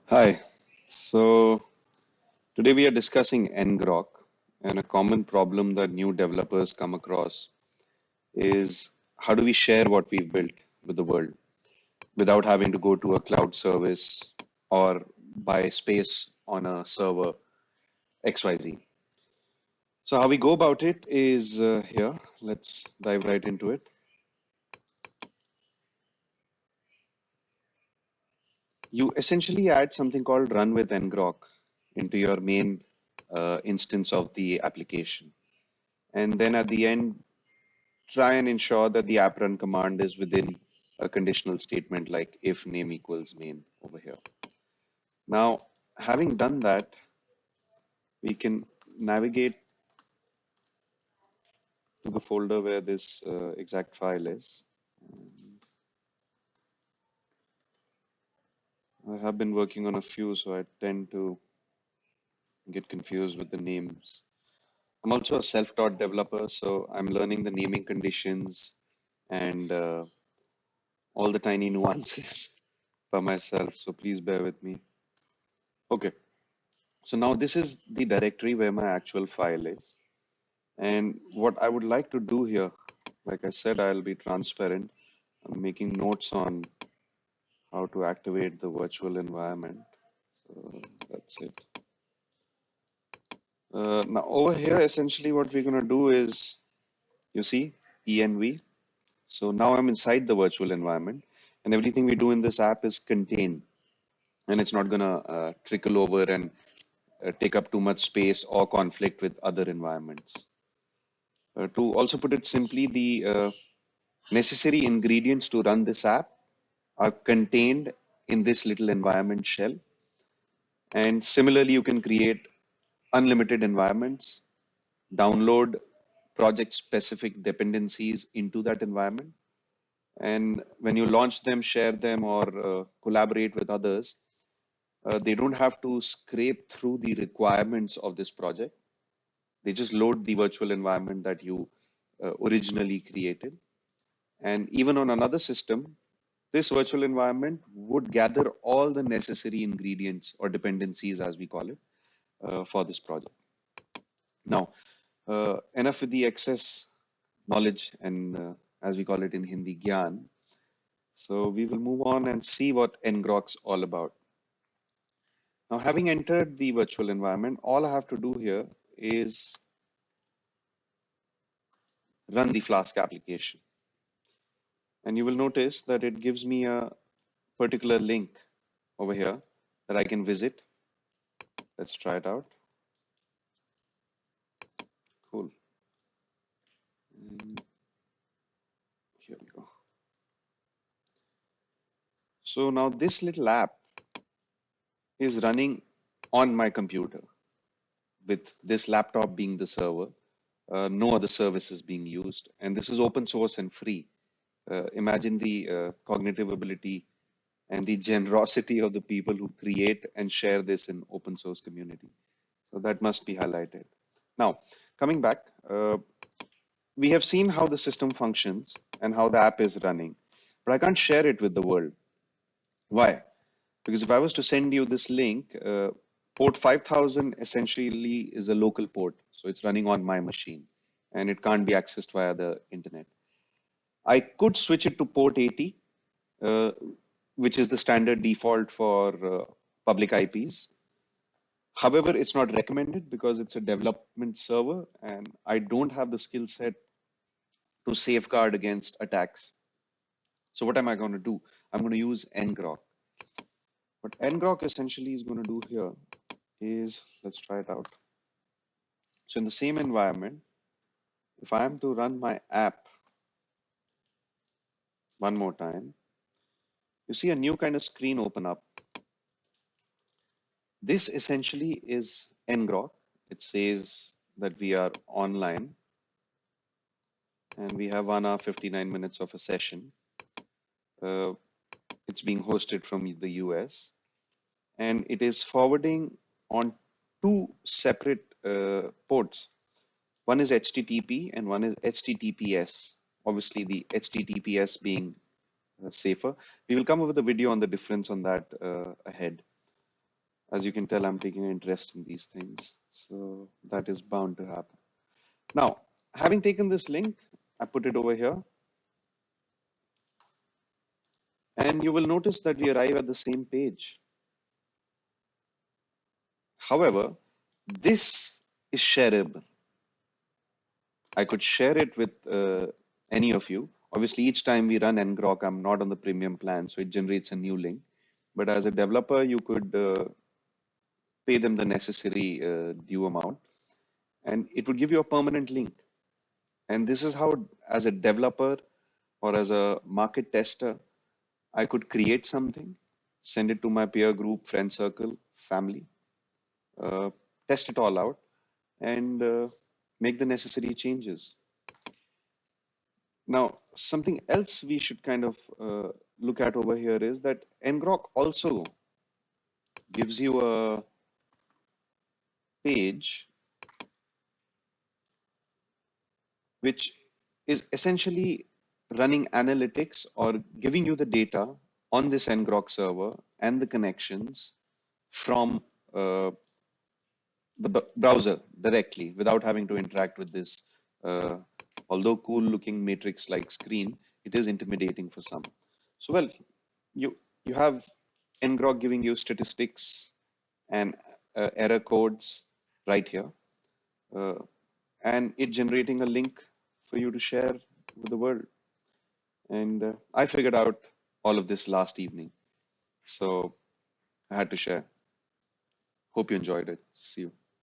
Hi. So today we are discussing Ngrok, and a common problem that new developers come across is how do we share what we've built with the world without having to go to a cloud service or buy space on a server XYZ. So how we go about it is here. Let's dive right into it. You essentially add something called run with Ngrok into your main instance of the application. And then at the end, try and ensure that the app run command is within a conditional statement like if name equals main over here. Now, having done that, we can navigate to the folder where this exact file is. I have been working on a few, so I tend to get confused with the names. I'm also a self-taught developer, so I'm learning the naming conditions and all the tiny nuances by myself. So please bear with me. Okay. So now this is the directory where my actual file is. And what I would like to do here, like I said, I'll be transparent. I'm making notes on how to activate the virtual environment. So that's it. Now over here, essentially what we're going to do is, you see, env. So now I'm inside the virtual environment and everything we do in this app is contained and it's not going to trickle over and take up too much space or conflict with other environments. To also put it simply, the necessary ingredients to run this app are contained in this little environment shell. And similarly, you can create unlimited environments, download project specific dependencies into that environment. And when you launch them, share them, or collaborate with others, they don't have to scrape through the requirements of this project. They just load the virtual environment that you originally created. And even on another system, this virtual environment would gather all the necessary ingredients or dependencies, as we call it, for this project. Now, enough with the excess knowledge and as we call it in Hindi, gyan. So we will move on and see what Ngrok's all about. Now, having entered the virtual environment, all I have to do here is run the Flask application. And you will notice that it gives me a particular link over here that I can visit. Let's try it out. Cool. And here we go. So now this little app is running on my computer with this laptop being the server. No other service is being used. And this is open source and free. Imagine the cognitive ability and the generosity of the people who create and share this in open source community. So that must be highlighted. Now, coming back, we have seen how the system functions and how the app is running, but I can't share it with the world. Why? Because if I was to send you this link, port 5000 essentially is a local port. So it's running on my machine and it can't be accessed via the internet. I could switch it to port 80, uh, which is the standard default for public IPs. However, it's not recommended because it's a development server and I don't have the skill set to safeguard against attacks. So what am I going to do? I'm going to use Ngrok. What Ngrok essentially is going to do here is, let's try it out. So in the same environment, if I am to run my app one more time, you see a new kind of screen open up. This essentially is Ngrok. It says that we are online and we have 1 hour 59 minutes of a session. It's being hosted from the US and it is forwarding on two separate ports. One is HTTP and one is HTTPS. Obviously, the HTTPS being safer. We will come up with a video on the difference on that ahead. As you can tell, I'm taking an interest in these things. So that is bound to happen. Now, having taken this link, I put it over here, and you will notice that we arrive at the same page. However, this is shareable. I could share it with any of you. Obviously, each time we run Ngrok, I'm not on the premium plan, so it generates a new link. But as a developer, you could pay them the necessary due amount, and it would give you a permanent link. And this is how, as a developer or as a market tester, I could create something, send it to my peer group, friend circle, family, uh, test it all out, and make the necessary changes. Now, something else we should kind of look at over here is that Ngrok also gives you a page which is essentially running analytics or giving you the data on this Ngrok server and the connections from the browser directly without having to interact with this. Uh, Although cool looking matrix like screen, it is intimidating for some. So, well, you have Ngrok giving you statistics and error codes right here, uh, and it generating a link for you to share with the world. And I figured out all of this last evening, so I had to share. Hope you enjoyed it. See you.